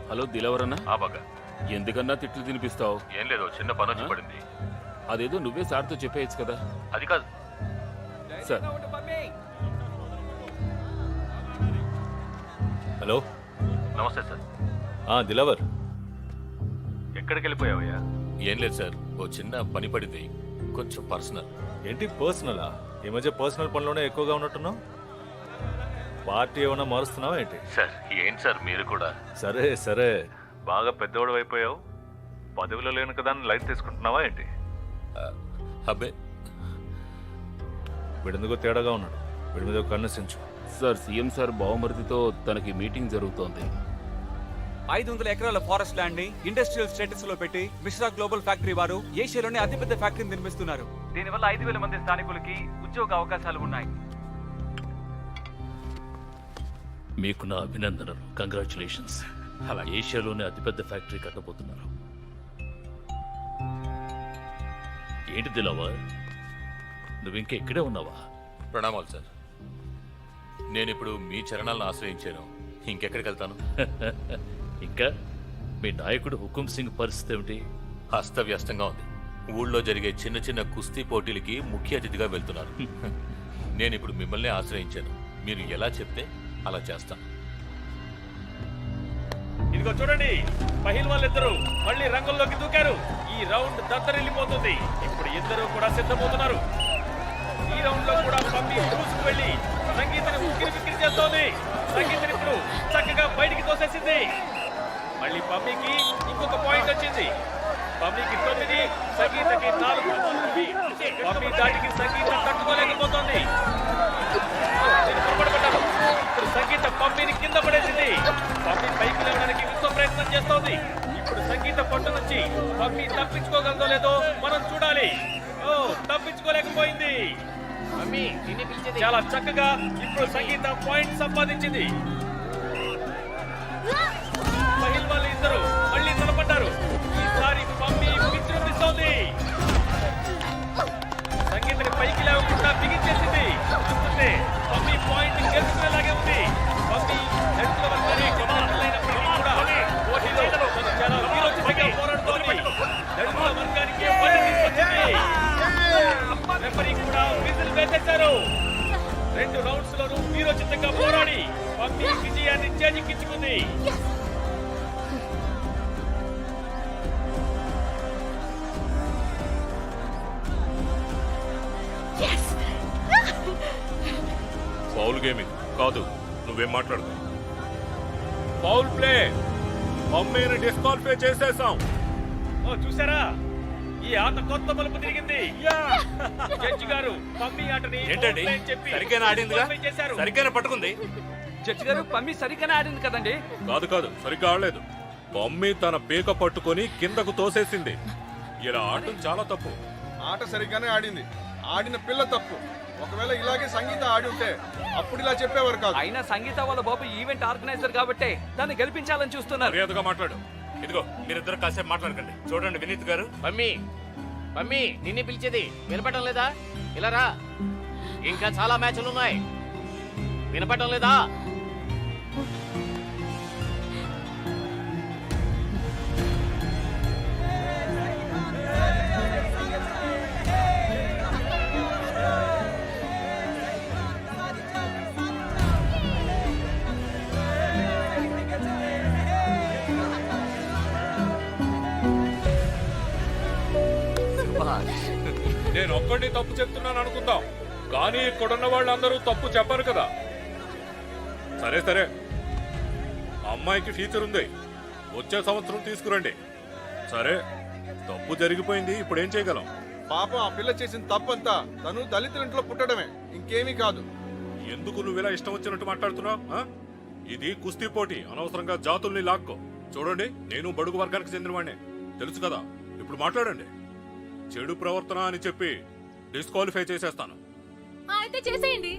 Hello దిలవరన్నా. బాగా ఎందుకన్నా తిట్లు తినిపిస్తావు? ఏం లేదు, చిన్న పని వచ్చి పడింది. అదేదో నువ్వే సార్తో చెప్పేయచ్చు కదా. అది కాదు సార్. హలో, నమస్తే సార్. దిలవర్, ఎక్కడికి వెళ్ళిపోయావయ్యా? ఏం లేదు సార్, ఓ చిన్న పని పడింది, కొంచెం పర్సనల్. ఏంటి పర్సనలా? ఈ మధ్య పర్సనల్ పనిలోనే ఎక్కువగా ఉన్నట్టున్నావు. పార్టీ ఏమైనా మారుస్తున్నావా ఏంటి? సార్ ఏంటి సార్ మీరు కూడా? సరే సరే, బాగా పెద్దవాడు అయిపోయావు, పదవిలో లేను కదా అని లైట్ తీసుకుంటున్నావా ఏంటి? అబ్బే వీడెందుకో తేడాగా ఉన్నాడు. వీడి మీద కన్నుసించు. సార్, సీఎం సార్ బావమరిదితో తనకి మీటింగ్ జరుగుతోంది. 500 ఎకరాల ఫారెస్ట్ ల్యాండ్ ని ఇండస్ట్రియల్ స్టేటస్ లో పెట్టి మిశ్రా గ్లోబల్ ఫ్యాక్టరీ వారు ఏషియాలోనే అతిపెద్ద ఫ్యాక్టరీని నిర్మిస్తున్నారు. దీనివల్ల 5,000 మంది స్థానికులకి ఉద్యోగ అవకాశాలు ఉన్నాయి. మీకు నా అభినందనలు, కంగ్రాచులేషన్స్. అలా ఏషియాలోనే అతిపెద్ద ఫ్యాక్టరీ కట్టబోతున్నారు. ఏంటి దిలావా, నువ్వు ఇంకా ఇక్కడే ఉన్నావా? ప్రణామాలు సార్. నేను ఇప్పుడు మీ చరణాలను ఆశ్రయించాను, ఇంకెక్కడికి వెళ్తాను? ఇంకా మీ నాయకుడు హుకుం సింగ్ పరిస్థితి ఏమిటి? అస్తవ్యస్తంగా ఉంది. ఊళ్ళో జరిగే చిన్న చిన్న కుస్తీ పోటీలకి ముఖ్య అతిథిగా వెళ్తున్నారు. నేను ఇప్పుడు మిమ్మల్ని ఆశ్రయించాను, మీరు ఎలా చెప్తే అలా చేస్తాను. ఇదిగో చూడండి, మహిళ వాళ్ళిద్దరూ మళ్ళీ రంగంలోకి దూకారు. ఈ రౌండ్ దద్దరిల్లిపోతుంది. ఇప్పుడు ఇద్దరు కూడా సిద్ధమవుతున్నారు. ఈ రౌండ్ లో కూడా పంపి దూసుకు వెళ్లి సంగీతని ఉక్కిరి బిక్కిరి చేస్తోంది. సంగీతని ఇప్పుడు చక్కగా బయటికి తోసేసింది. మళ్ళీ పంపికి ఇంకొక పాయింట్ వచ్చింది. పంపికి 9, సంగీతకి 4. పంపి దాటికి సంగీతం తట్టుకోలేకపోతోంది. ఇప్పుడు సంగీత పంపిని కింద పడేసింది. పంపి పైకి లేవడానికి విశ్వ ప్రయత్నం చేస్తోంది. ఇప్పుడు సంగీత పట్టు నుంచి పంపి తప్పించుకోగలదో లేదో మనం చూడాలి. తప్పించుకోలేకపోయింది. చాలా చక్కగా ఇప్పుడు సంగీత పాయింట్ సంపాదించింది. మహిళ వాళ్ళు ఇద్దరు మళ్ళీ నిలబడ్డారు. ఈసారి పంపి విజృంభిస్తోంది. సంగీతని పైకి లేవకుండా బిగించేసింది. చూస్తుంటే పంపి పాయింట్ గెలుచుకునేలాగే ఉంది. పంపి నెట్లో గమనించలేనప్పటికీ కూడా పోటీలో చాలా వీరోచితంగా పోరాడుతోంది. నెడుగుల వర్గానికి పని తీసుకొచ్చింది. రెఫరీ కూడా విజిల్ వేసేశారు. 2 రౌండ్స్ లోనూ వీరోచితంగా పోరాడి పంపి విజయాన్ని చేజిక్కించుకుంది. ఫౌల్ గేమింగ్ కాదు, నువ్వేం మాట్లాడదు. Foul play. మమ్మీని డిస్క్వాలిఫై చేసేసాం. చూసారా, ఈ ఆట కొత్త మలుపు తిరిగింది. జడ్జి గారు పమ్మి ఆటని ఏంటండి, సరిగ్గా ఆడిందిగా? చేశారు. సరిగ్గానే పట్టుకుంది. జడ్జి గారు, పమ్మి సరిగ్గానే ఆడింది కదండి. కాదు, సరిగ్గా ఆడలేదు. మమ్మీ తన పీక పట్టుకొని కిందకు తోసేసింది. ఇలా ఆడటం చాలా తప్పు. ఆట సరిగ్గానే ఆడింది, ఆడిన పిల్ల తప్పు. ఒకవేళ ఇలాగే సంగీత ఆడి ఉంటే అప్పుడు ఇలా చెప్పేవారు కాదు. అయినా సంగీత వాళ్ళ బాబు ఈవెంట్ ఆర్గనైజర్ కాబట్టి దాన్ని గెలిపించాలని చూస్తున్నారు. మర్యాదగా మాట్లాడు. ఇదిగో మీరిద్దరు కాసేపు మాట్లాడకండి. చూడండి వినీత్ గారు. మమ్మీ నిన్నే పిలిచేది వినపడడం లేదా? ఇలా రా, ఇంకా చాలా మ్యాచ్లు ఉన్నాయి. వినపడడం లేదా? నేను ఒక్కడిని తప్పు చెప్తున్నాను అనుకుందాం, కానీ ఇక్కడున్న వాళ్ళందరూ తప్పు చెప్పరు కదా. సరే, అమ్మాయికి ఫ్యూచర్ ఉంది, వచ్చే సంవత్సరం తీసుకురండి. సరే, తప్పు జరిగిపోయింది, ఇప్పుడు ఏం చేయగలం? పాపం ఆ పిల్ల చేసిన తప్పంతా తను దళితుల ఇంట్లో పుట్టడమే, ఇంకేమీ కాదు. ఎందుకు నువ్వు ఇలా ఇష్టం వచ్చినట్టు మాట్లాడుతున్నావు? ఇది కుస్తీ పోటీ, అనవసరంగా జాతుల్ని లాక్కో. చూడండి, నేను బడుగు వర్గానికి చెందినవాడినే, తెలుసు కదా. ఇప్పుడు మాట్లాడండి. చెడు ప్రవర్తన అని చెప్పి డిస్క్వాలిఫై చేసేస్తాను. అయితే చేసేయండి,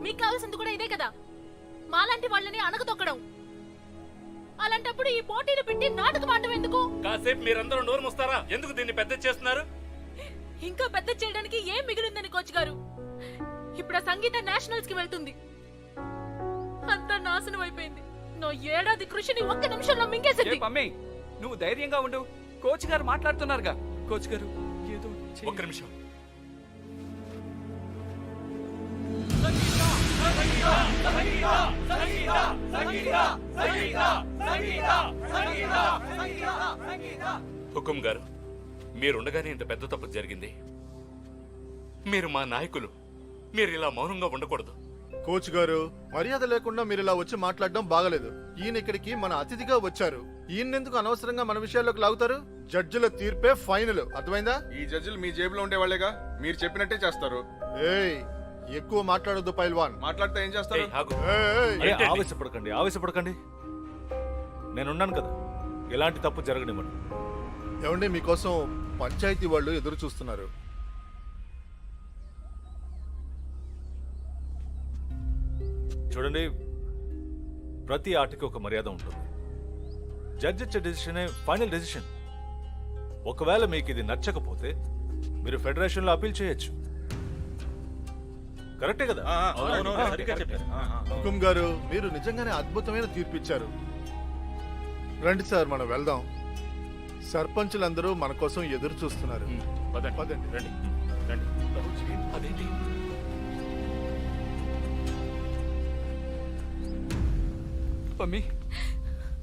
మీకు కావాల్సింది కూడా ఇదే కదా, మాలాంటి వాళ్ళని అణగతొక్కడం. అలాంటప్పుడు ఈ పోటీలు పెట్టి నాటకం ఆడటం ఎందుకు? కాసేపు మీరందరూ నోరు మూస్తారా? ఎందుకు దీన్ని పెద్ద చేస్తున్నారు? ఇంకా పెద్ద చేయడానికి ఏం మిగిలిందని కోచ్ గారు. ఇప్పుడు ఆ సంగీత నేషనల్స్ కి వెళ్తుంది. అంతా నాశనం అయిపోయింది. నా ఏడాది కృషిని ఒక్క నిమిషంలో ఏ మింగేసింది. పమ్మి నువ్వు ధైర్యంగా ఉండు. కోచ్ గారు మాట్లాడుతున్నారుగా. కోచ్ గారు ఏదో ఒక్క నిమిషం. హుకుం గారు, మీరుండగానే ఇంత పెద్ద తప్పు జరిగింది. మీరు మా నాయకులు, మీరు ఇలా మౌనంగా ఉండకూడదు. కోచ్ గారు, మర్యాద లేకుండా మీరు ఇలా వచ్చి మాట్లాడడం బాగలేదు. ఈయన ఇక్కడికి మన అతిథిగా వచ్చారు. ఈయనెందుకు అనవసరంగా మన విషయాల్లోకి లాగుతారు? జడ్జిల తీర్పే ఫైనల్, అర్థమైందా? ఈ జడ్జిలు మీ జేబులో ఉండేవాళ్ళేగా, మీరు చెప్పినట్టే చేస్తారు. ఏయ్, ఎక్కువ మాట్లాడొద్దు పైల్వాన్. మాట్లాడితే ఏం చేస్తారు? ఏయ్, ఆగు. అరే, ఆవేశపడకండి. నేనున్నాను కదా, ఎలాంటి తప్పు జరగనివ్వను. ఏమండి, మీకోసం పంచాయతీ వాళ్ళు ఎదురు చూస్తున్నారు. చూడండి, ప్రతి ఆటకి ఒక మర్యాద ఉంటుంది. జడ్జి ఇచ్చే డెసిషనే ఫైనల్ డెసిషన్. ఒకవేళ మీకు ఇది నచ్చకపోతే మీరు ఫెడరేషన్ లో అపీల్ చేయొచ్చు. కరెక్టే కదా? హుకుం గారు, మీరు నిజంగానే అద్భుతమైన తీర్పు ఇచ్చారు. రండి సార్, మనం వెళ్దాం. సర్పంచులందరూ మన కోసం ఎదురు చూస్తున్నారు. పదండి. రండి రండి. అదేంటి?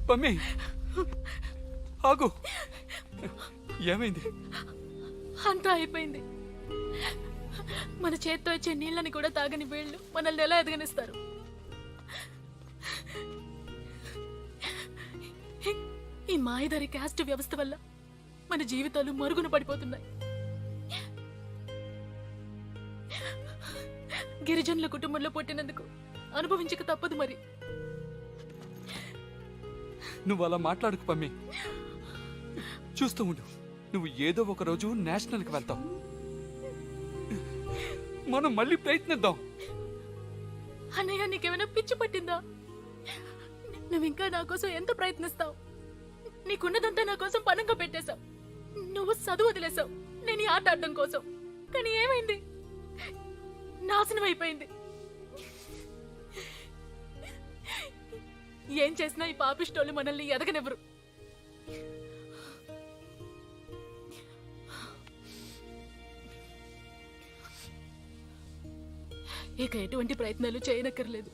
పమ్మి ఆగు. ఏమైంది? అంతా అయిపోయింది. మన చేత్తో వచ్చే నీళ్ళని కూడా తాగని వీళ్ళు మనల్ని ఎలా ఎదగనిస్తారు? ఈ మాయదారి క్యాస్ట్ వ్యవస్థ వల్ల మన జీవితాలు మరుగున పడిపోతున్నాయి. గిరిజనుల కుటుంబంలో పుట్టినందుకు అనుభవించక తప్పదు మరి. నువ్వు అలా మాట్లాడుకు పమ్మి. చూస్తూ ఉండు, నువ్వు ఏదో ఒక రోజు నేషనల్కి వెళ్తావు. మనం మళ్ళీ ప్రయత్నిద్దాం. అన్నయ్య, నీకేమైనా పిచ్చి పట్టిందా? నువ్వు ఇంకా నా కోసం ఎంత ప్రయత్నిస్తావు? నీకున్నదంతా నా కోసం పనంగా పెట్టేశావు. నువ్వు చదువు వదిలేసావు, నేను ఈ ఆట ఆడడం కోసం. కానీ ఏమైంది? నాశనం అయిపోయింది. ఏం చేసినా ఈ పాపిష్టోళ్ళు మనల్ని ఎదగనివ్వరు. ఇక ఎటువంటి ప్రయత్నాలు చేయనక్కర్లేదు.